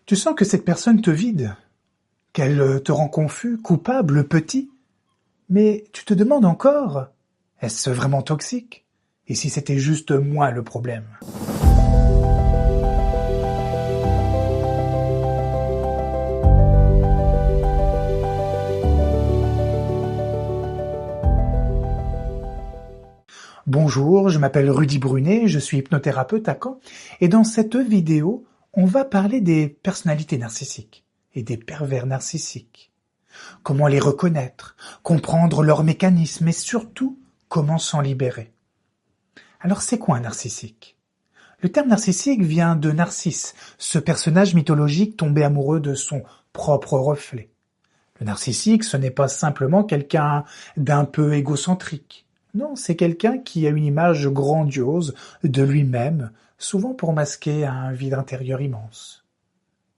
Tu sens que cette personne te vide, qu'elle te rend confus, coupable, petit, mais tu te demandes encore, est-ce vraiment toxique? Et si c'était juste moi le problème? Bonjour, je m'appelle Rudy Brunet, je suis hypnothérapeute à Caen, et dans cette vidéo, on va parler des personnalités narcissiques et des pervers narcissiques. Comment les reconnaître, comprendre leurs mécanismes et surtout, comment s'en libérer. Alors c'est quoi un narcissique? Le terme narcissique vient de Narcisse, ce personnage mythologique tombé amoureux de son propre reflet. Le narcissique, ce n'est pas simplement quelqu'un d'un peu égocentrique. Non, c'est quelqu'un qui a une image grandiose de lui-même, souvent pour masquer un vide intérieur immense.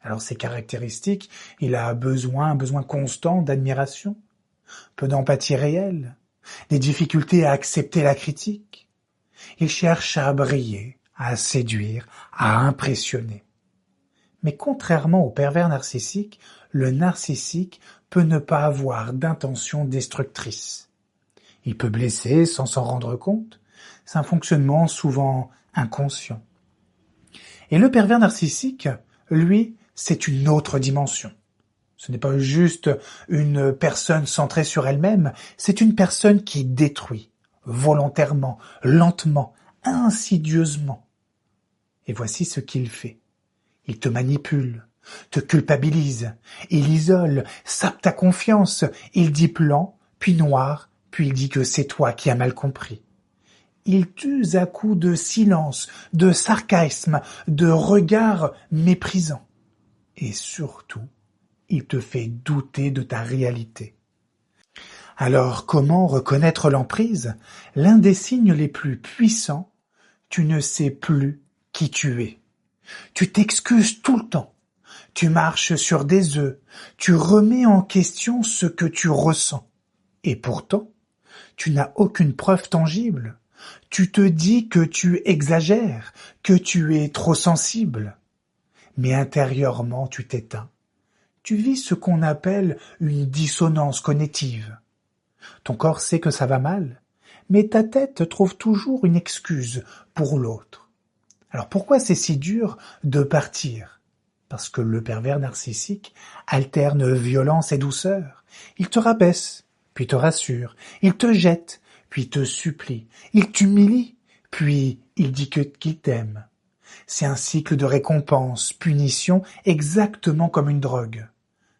Alors ses caractéristiques, il a un besoin constant d'admiration, peu d'empathie réelle, des difficultés à accepter la critique. Il cherche à briller, à séduire, à impressionner. Mais contrairement au pervers narcissique, le narcissique peut ne pas avoir d'intention destructrice. Il peut blesser sans s'en rendre compte. C'est un fonctionnement souvent inconscient. Et le pervers narcissique, lui, c'est une autre dimension. Ce n'est pas juste une personne centrée sur elle-même, c'est une personne qui détruit, volontairement, lentement, insidieusement. Et voici ce qu'il fait. Il te manipule, te culpabilise, il isole, sape ta confiance, il dit blanc, puis noir, puis il dit que c'est toi qui as mal compris. Il t'use à coups de silence, de sarcasme, de regards méprisants. Et surtout, il te fait douter de ta réalité. Alors, comment reconnaître l'emprise? L'un des signes les plus puissants, tu ne sais plus qui tu es. Tu t'excuses tout le temps. Tu marches sur des œufs. Tu remets en question ce que tu ressens. Et pourtant, tu n'as aucune preuve tangible. Tu te dis que tu exagères, que tu es trop sensible. Mais intérieurement, tu t'éteins. Tu vis ce qu'on appelle une dissonance cognitive. Ton corps sait que ça va mal, mais ta tête trouve toujours une excuse pour l'autre. Alors pourquoi c'est si dur de partir? Parce que le pervers narcissique alterne violence et douceur. Il te rabaisse, puis te rassure. Il te jette, puis te supplie. Il t'humilie, puis il dit qu'il t'aime. C'est un cycle de récompense, punition, exactement comme une drogue.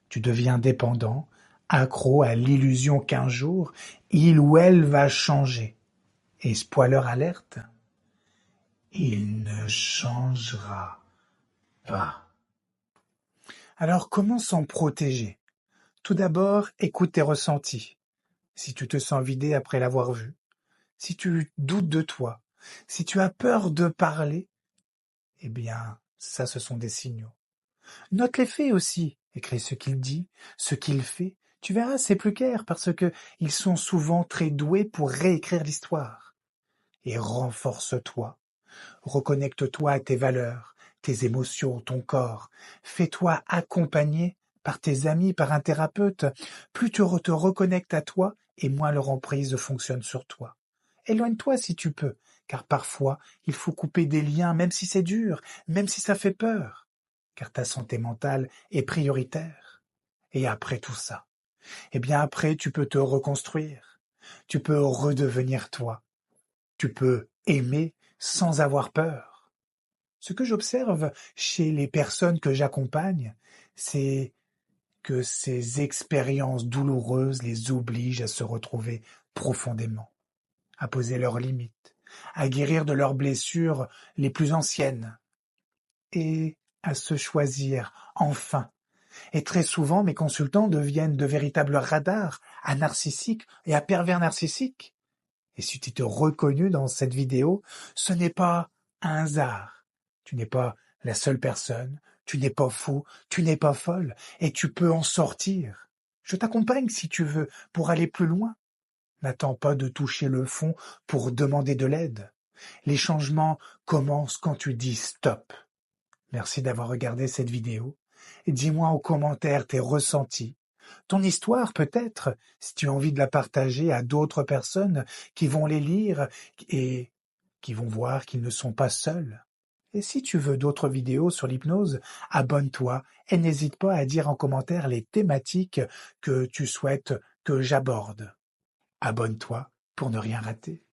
Tu deviens dépendant, accro à l'illusion qu'un jour, il ou elle va changer. Et spoiler alerte, il ne changera pas. Alors comment s'en protéger? Tout d'abord, écoute tes ressentis. Si tu te sens vidé après l'avoir vu, si tu doutes de toi, si tu as peur de parler, eh bien, ça ce sont des signaux. Note les faits aussi. Écris ce qu'il dit, ce qu'il fait. Tu verras, c'est plus clair parce que ils sont souvent très doués pour réécrire l'histoire. Et renforce-toi. Reconnecte-toi à tes valeurs, tes émotions, ton corps. Fais-toi accompagner par tes amis, par un thérapeute. Plus tu te reconnectes à toi et moins leur emprise fonctionne sur toi. Éloigne-toi si tu peux, car parfois il faut couper des liens, même si c'est dur, même si ça fait peur, car ta santé mentale est prioritaire. Et après tout ça, eh bien après tu peux te reconstruire, tu peux redevenir toi, tu peux aimer sans avoir peur. Ce que j'observe chez les personnes que j'accompagne, c'est que ces expériences douloureuses les obligent à se retrouver profondément, à poser leurs limites, à guérir de leurs blessures les plus anciennes et à se choisir enfin. Et très souvent, mes consultants deviennent de véritables radars à narcissiques et à pervers narcissiques. Et si tu t'es reconnu dans cette vidéo, ce n'est pas un hasard. Tu n'es pas la seule personne, tu n'es pas fou, tu n'es pas folle, et tu peux en sortir. Je t'accompagne si tu veux, pour aller plus loin. N'attends pas de toucher le fond pour demander de l'aide. Les changements commencent quand tu dis stop. Merci d'avoir regardé cette vidéo. Dis-moi en commentaire tes ressentis, ton histoire peut-être, si tu as envie de la partager à d'autres personnes qui vont les lire et qui vont voir qu'ils ne sont pas seuls. Et si tu veux d'autres vidéos sur l'hypnose, abonne-toi et n'hésite pas à dire en commentaire les thématiques que tu souhaites que j'aborde. Abonne-toi pour ne rien rater.